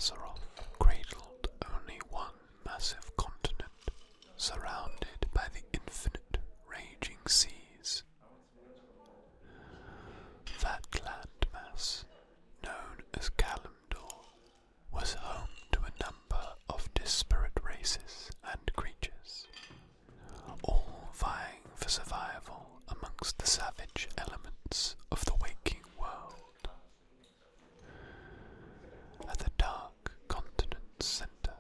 Azeroth cradled only one massive continent, surrounded by the infinite raging seas. That landmass, known as Kaldorei, was home to a number of disparate races and creatures, all vying for survival amongst the savage elements of the waking world. At the dark continent's centre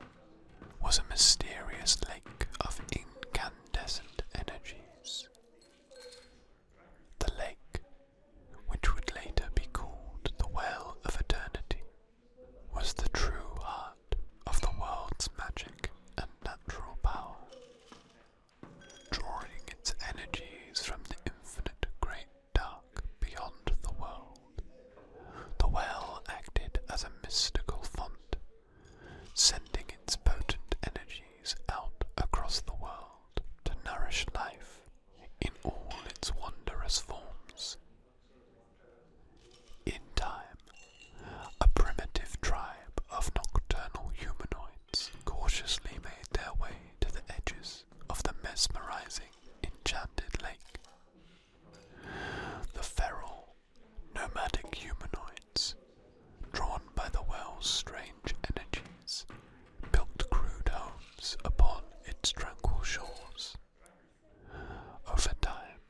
was a mysterious lake of incandescent energies. The lake, which would later be called the Well of Eternity, was the true heart of the world's magic and natural power, drawing its energies from the infinite great dark beyond the world. The well acted as a mystical font, sending its potent energies out across the world to nourish life in all its wondrous forms. In time, a primitive tribe of nocturnal humanoids cautiously made their way to the edges of the mesmerizing, enchanted lake. The feral, nomadic humanoids, drawn by the well's strange energies, built crude homes upon its tranquil shores. Over time,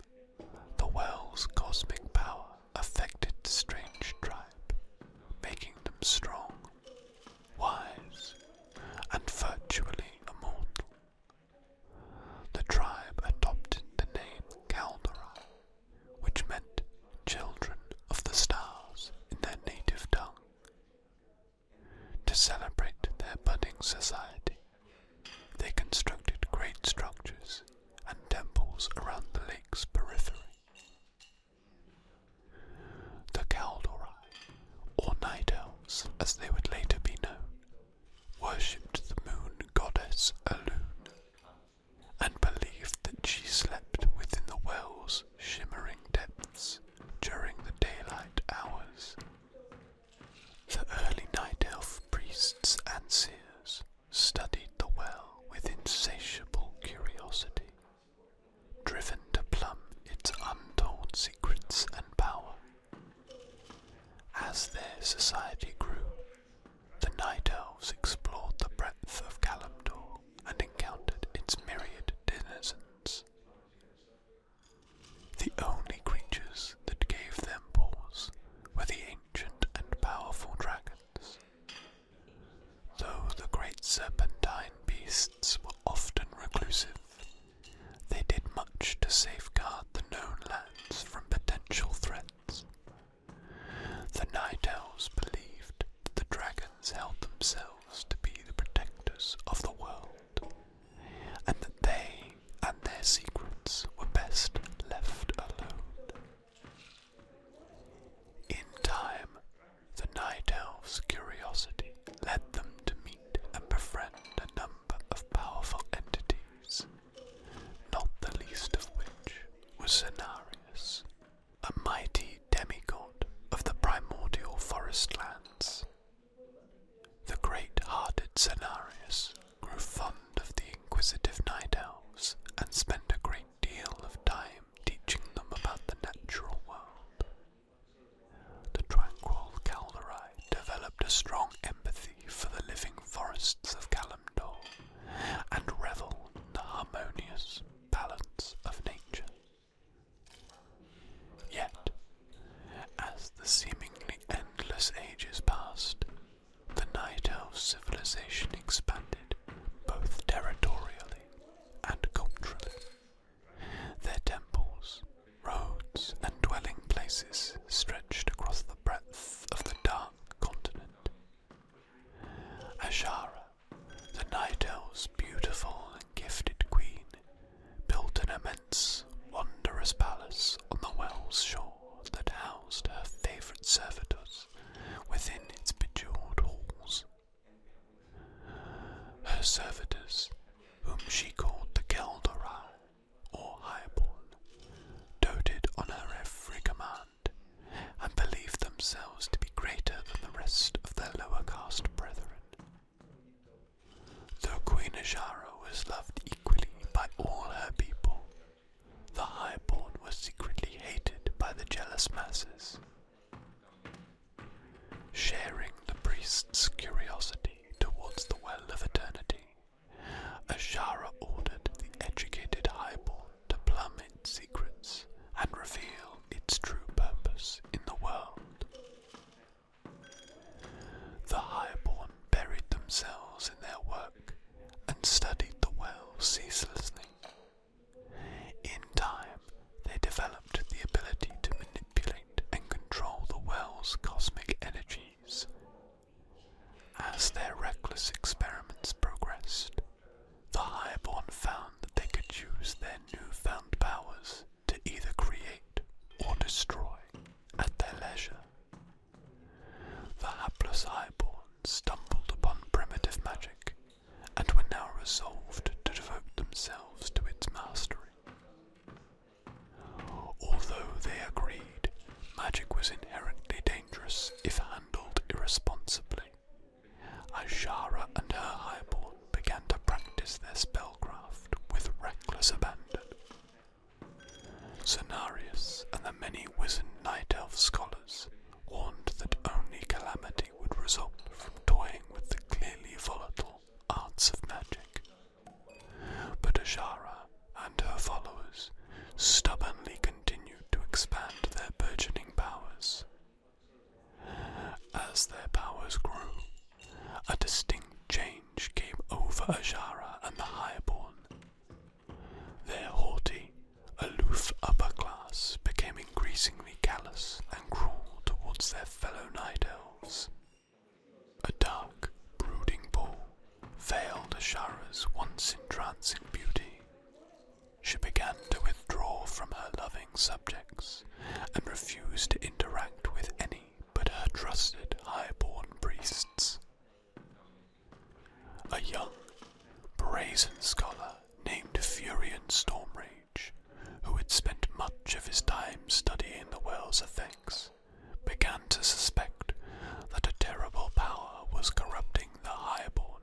the well's cosmic power affected the strange tribe, making them strong, wise, and virtually immortal. The tribe adopted the name Kaldorei, which meant children of the stars in their native tongue. To celebrate their budding society, they constructed great structures and temples around the lake's periphery. The Kaldorei, or Night Elves as they would later be known, worshipped the moon goddess Elune, and believed that she slept within the well's shimmering depths during the daylight hours. The early Night Elf priests and seers studied the well with insatiable curiosity, driven to plumb its untold secrets and power. As their society grew, the Night Elves explored the breadth of Kaldorei and encountered its myriad denizens. The only creatures that gave them pause were the ancient and powerful dragons. Though the great serpentine beasts were often reclusive, they did much to safeguard the known lands from potential threats. The Night Elves believed that the dragons held themselves to be the protectors of the world, and that they and their secrets were best left alone. In time, the Night Elves' curiosity led them to meet and befriend a number of powerful entities, not the least of which was Cenarius, a mighty demigod of the primordial forest lands. The great-hearted Cenarius grew fond of the inquisitive Night Elves and spent a great deal of time teaching them about the natural world. The tranquil Kaldorei developed a strong empathy for the living forests of Kaldorei and reveled in the harmonious balance of nature. Yet, as the seemingly endless ages passed, the Night Elf civilization expanded both territorially and culturally. Their temples, roads, and dwelling places stretched across the breadth of the dark continent. Azshara, the Night Elf's beautiful and gifted queen, built an immense, wondrous palace on the well's shore that housed her favourite servitors within its bejewelled halls. Her servitors, whom she called the Kaldorei, or Highborn, doted on her every command, and believed themselves to be greater than the rest of their lower caste brethren. in their work and studied the well ceaselessly. In time, they developed the ability to manipulate and control the well's cosmic energies. As their reckless experiments progressed, the Highborn found that they could use their newfound powers to either create or destroy at their leisure. The hapless Highborn stumbled upon primitive magic and were now resolved to devote themselves to its mastery. Although they agreed magic was inherently dangerous if handled irresponsibly, Azshara and her Highborn began to practice their spellcraft with reckless abandon. Cenarius and the many wizened Night Elf scholars warned that only calamity would result from toying with the clearly volatile arts of magic. But Azshara and her followers stubbornly continued to expand their burgeoning powers. As their powers grew, a distinct change came over Azshara and the Highborn. Their haughty, aloof upper class became increasingly callous and cruel towards their fellow Night Elves. A dark, brooding pall veiled Azshara's once entrancing beauty. She began to withdraw from her loving subjects and refused to interact with any but her trusted Highborn priests. A young, brazen scholar named Furion Stormrage, who had spent much of his time studying the well's effects, began to suspect that a terrible power was corrupting the Highborn.